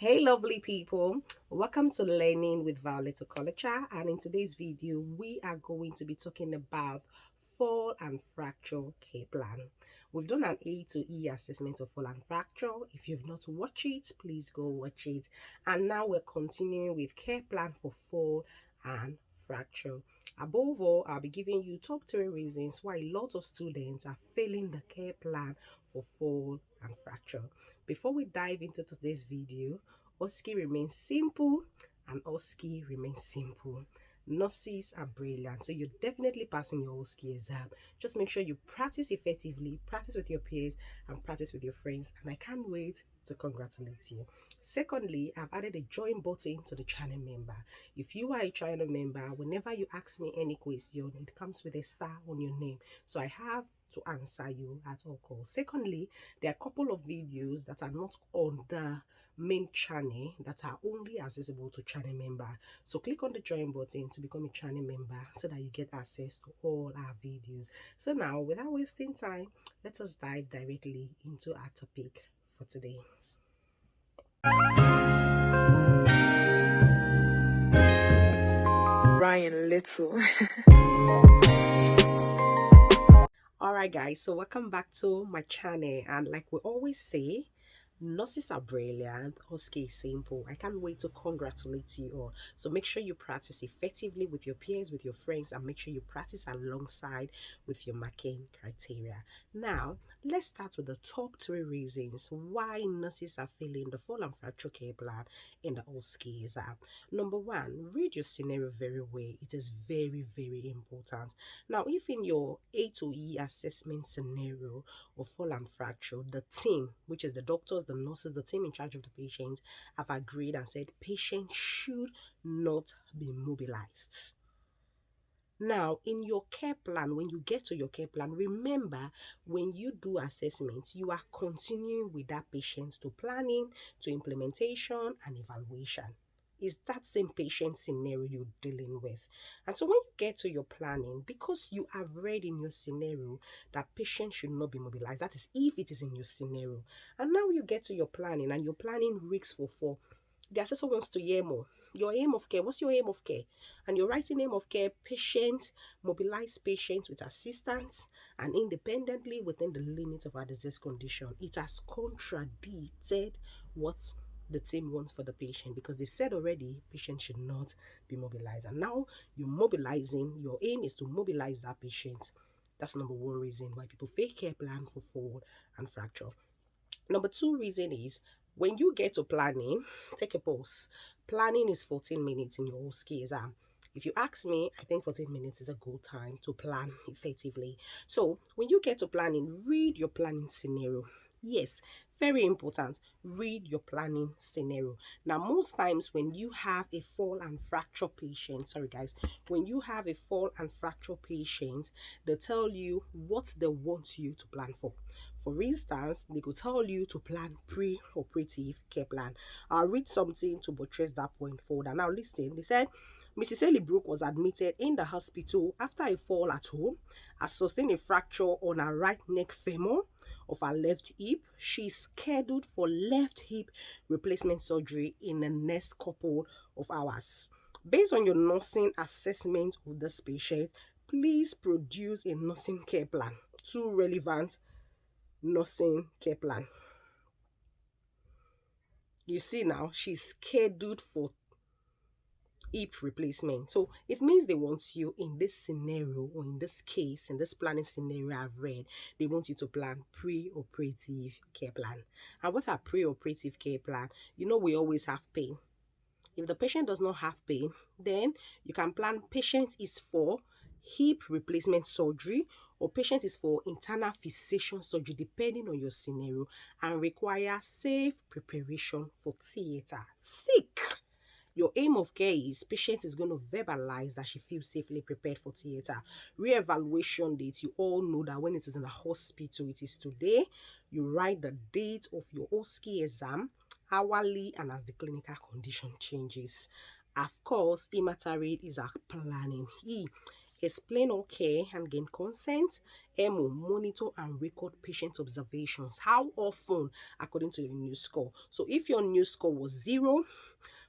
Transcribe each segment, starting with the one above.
Hey lovely people, welcome to Learning with Violet Okolocha, and in today's video we are going to be talking about fall and fracture care plan. We've done an A to E assessment of fall and fracture. If you've not watched it, please go watch it. And now we're continuing with care plan for fall and fracture. Above all, I'll be giving you top 3 reasons why a lot of students are failing the care plan for fall and fracture. Before we dive into today's video, Osce remains simple and Osce remains simple. Nurses are brilliant, so you're definitely passing your Osce exam. Just make sure you practice effectively, practice with your peers, and practice with your friends. And I can't wait to congratulate you. Secondly, I've added a join button to the channel member. If you are a channel member, whenever you ask me any question, it comes with a star on your name. So I have to answer you at all costs. Secondly, there are a couple of videos that are not on the main channel that are only accessible to channel member. So click on the join button to become a channel member so that you get access to all our videos. So now, without wasting time, let us dive directly into our topic for today. Ryan Little. Alright guys, so welcome back to my channel, and like we always say, nurses are brilliant, Osce is simple. I can't wait to congratulate you all. So make sure you practice effectively with your peers, with your friends, and make sure you practice alongside with your marking criteria. Now, let's start with the top 3 reasons why nurses are failing the fall and fracture care plan in the Osce exam. Number one, read your scenario very well. It is very, very important. Now, if in your A to E assessment scenario of fall and fracture, the team, which is the doctors, the nurses, the team in charge of the patient, have agreed and said patient should not be mobilized. Now, in your care plan, when you get to your care plan, remember when you do assessments, you are continuing with that patient to planning, to implementation, and evaluation. Is that same patient scenario you're dealing with? And so when you get to your planning, because you have read in your scenario that patient should not be mobilized, that is if it is in your scenario. And now you get to your planning and your planning risks for four. The assessor wants to hear more. Your aim of care, what's your aim of care? And you're writing aim of care, patient, mobilize patients with assistance and independently within the limits of our disease condition. It has contradicted what the team wants for the patient, because they've said already patient should not be mobilized. And now you're mobilizing, your aim is to mobilize that patient. That's number one reason why people fail care plan for fall and fracture. Number two reason is when you get to planning, take a pause. Planning is 14 minutes in your Osce exam. If you ask me, I think 14 minutes is a good time to plan effectively. So when you get to planning, read your planning scenario. Yes, very important. Read your planning scenario. Now, most times when you have a fall and fracture patient, sorry guys, when you have a fall and fracture patient, they tell you what they want you to plan for. For instance, they could tell you to plan pre-operative care plan. I'll read something to buttress that point further. Now listen, they said Mrs. Ellie Brooke was admitted in the hospital after a fall at home, has sustained a fracture on her right neck femur of her left hip. She's scheduled for left hip replacement surgery in the next couple of hours. Based on your nursing assessment of this patient, please produce a nursing care plan. Two relevant nursing care plan. You see now, she's scheduled for hip replacement. So it means they want you in this scenario, or in this case, in this planning scenario I've read, they want you to plan pre-operative care plan. And with a pre-operative care plan, you know we always have pain. If the patient does not have pain, then you can plan patient is for hip replacement surgery, or patient is for internal fixation surgery, depending on your scenario, and require safe preparation for theater. Thick. Your aim of care is patient is going to verbalize that she feels safely prepared for theater. Re-evaluation date, you all know that when it is in a hospital, it is today. You write the date of your Osce exam, hourly, and as the clinical condition changes. Of course, hematite is our planning. Explain or care and gain consent. MO, monitor and record patient observations. How often according to your new score? So if your new score was 0,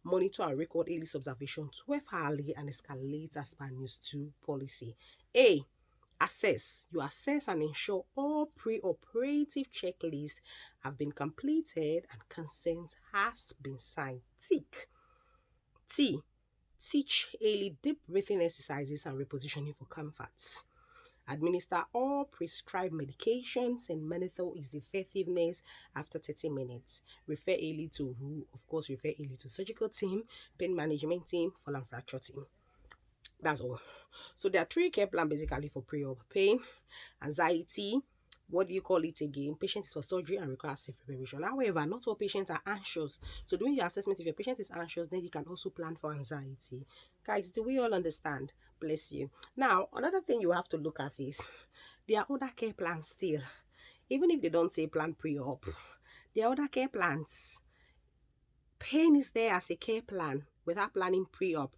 monitor and record A-list observation 12 hourly and escalate as per news 2 policy. A, assess. You assess and ensure all pre-operative checklists have been completed and consent has been signed. Tick. T, teach early deep breathing exercises and repositioning for comfort. Administer all prescribed medications and monitor its effectiveness after 30 minutes. Refer early to who? Of course, refer early to surgical team, pain management team, fall and fracture team. That's all. So there are 3 care plans basically for pre-op pain, anxiety. What do you call it again? Patients for surgery and require safe preparation. However, not all patients are anxious. So doing your assessment, if your patient is anxious, then you can also plan for anxiety. Guys, do we all understand? Bless you. Now, another thing you have to look at is there are other care plans still. Even if they don't say plan pre-op, there are other care plans. Pain is there as a care plan without planning pre-op.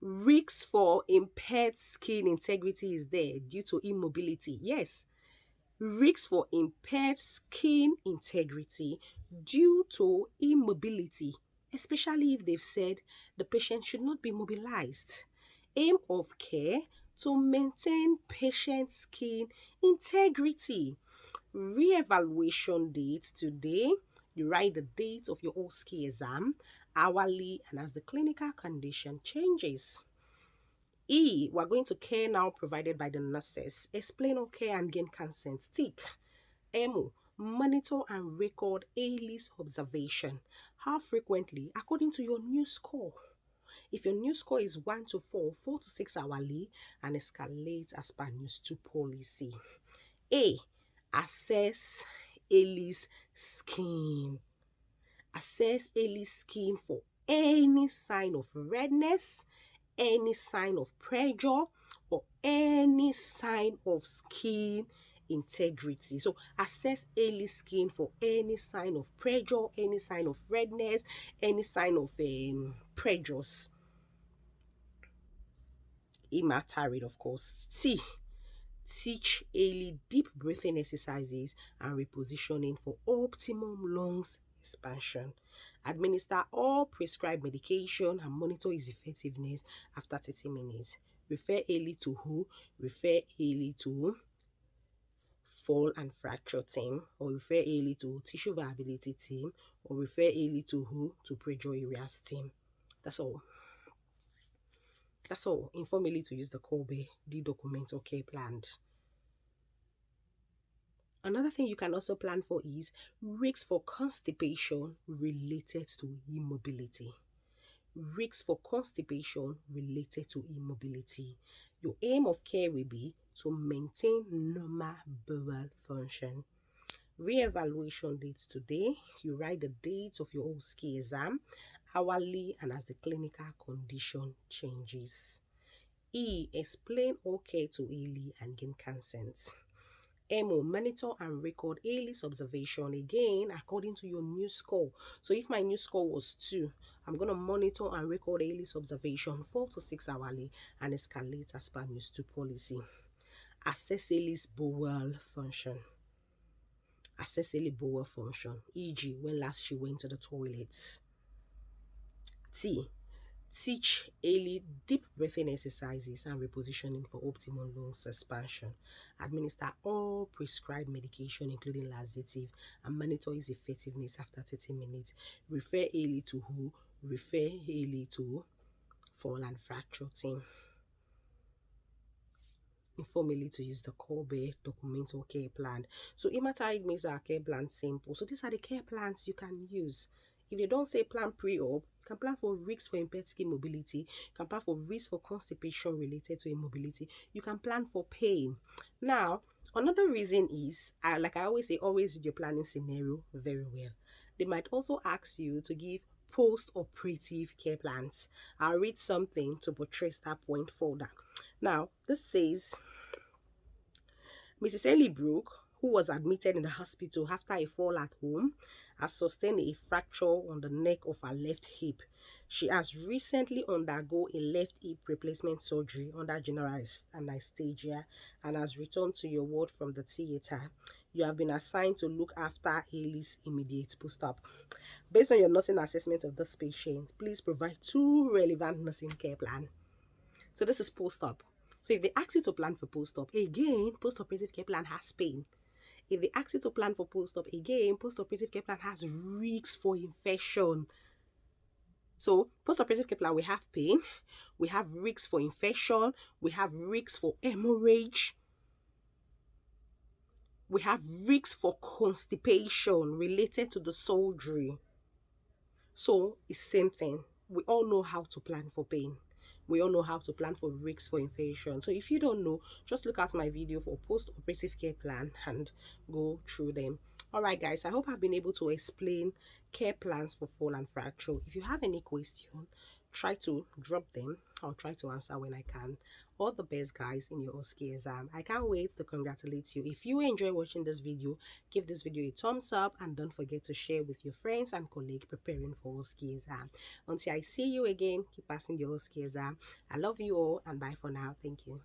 Risks for impaired skin integrity is there due to immobility. Yes, risks for impaired skin integrity due to immobility, especially if they've said the patient should not be mobilized. Aim of care to maintain patient skin integrity. Re-evaluation date today. You write the date of your Osce exam hourly and as the clinical condition changes. E, we're going to care now provided by the nurses. Explain or care and gain consent. Tick. MO, monitor and record A-list observation. How frequently? According to your new score. If your new score is 1 to 4, 4 to 6 hourly, and escalate as per news 2 policy. A, assess A-list skin. Assess A-list skin for any sign of redness, any sign of pressure, or any sign of skin integrity. So assess A-list skin for any sign of pressure, any sign of redness, any sign of pressures. Immaterial, of course. T, teach early deep breathing exercises and repositioning for optimum lungs expansion. Administer all prescribed medication and monitor its effectiveness after 30 minutes. Refer early to who? Refer early to fall and fracture team, or refer early to tissue viability team, or refer early to who? To pressure areas team. That's all. That's all. Inform early to use the Kobe D document or care plan. Another thing you can also plan for is risks for constipation related to immobility. Risks for constipation related to immobility. Your aim of care will be to maintain normal bowel function. Re-evaluation dates today. You write the dates of your OSCE exam hourly and as the clinical condition changes. E, explain okay to early and gain consent. MO, monitor and record A-list observation again according to your new score. So if my new score was 2, I'm going to monitor and record A-list observation 4 to 6 hourly and escalate as per news 2 policy. Assess A-list bowel function. Assess A-list bowel function, e.g. when last she went to the toilets. T, teach early deep breathing exercises and repositioning for optimal lungs expansion. Administer all prescribed medication, including laxative, and monitor its effectiveness after 30 minutes. Refer early to who? Refer early to fall and fracture team. Informally to use the Kobe documental care plan. So Imatide makes our care plan simple. So these are the care plans you can use. If you don't say plan pre-op, you can plan for risks for impaired skin mobility. You can plan for risks for constipation related to immobility. You can plan for pain. Now, another reason is, like I always say, always read your planning scenario very well. They might also ask you to give post-operative care plans. I'll read something to buttress that point further. Now, this says, Mrs. Ellie Brooke, who was admitted in the hospital after a fall at home, has sustained a fracture on the neck of her left hip. She has recently undergone a left hip replacement surgery under general anesthesia and has returned to your ward from the theater. You have been assigned to look after Haley's immediate post-op. Based on your nursing assessment of this patient, please provide two relevant nursing care plans. So this is post-op. So if they ask you to plan for post-op, again, post-operative care plan has pain. If they ask you to plan for post-op, again, post-operative care plan has risks for infection. So post-operative care plan, we have pain, we have risks for infection, we have risks for hemorrhage, we have risks for constipation related to the surgery. So it's same thing. We all know how to plan for pain. We all know how to plan for risks for infection. So if you don't know, just look at my video for post-operative care plan and go through them. Alright guys, I hope I've been able to explain care plans for fall and fracture. If you have any question, try to drop them. I'll try to answer when I can. All the best guys in your OSCE exam. I can't wait to congratulate you. If you enjoy watching this video, give this video a thumbs up and don't forget to share with your friends and colleagues preparing for OSCE exam. Until I see you again, keep passing your OSCE exam. I love you all and bye for now. Thank you.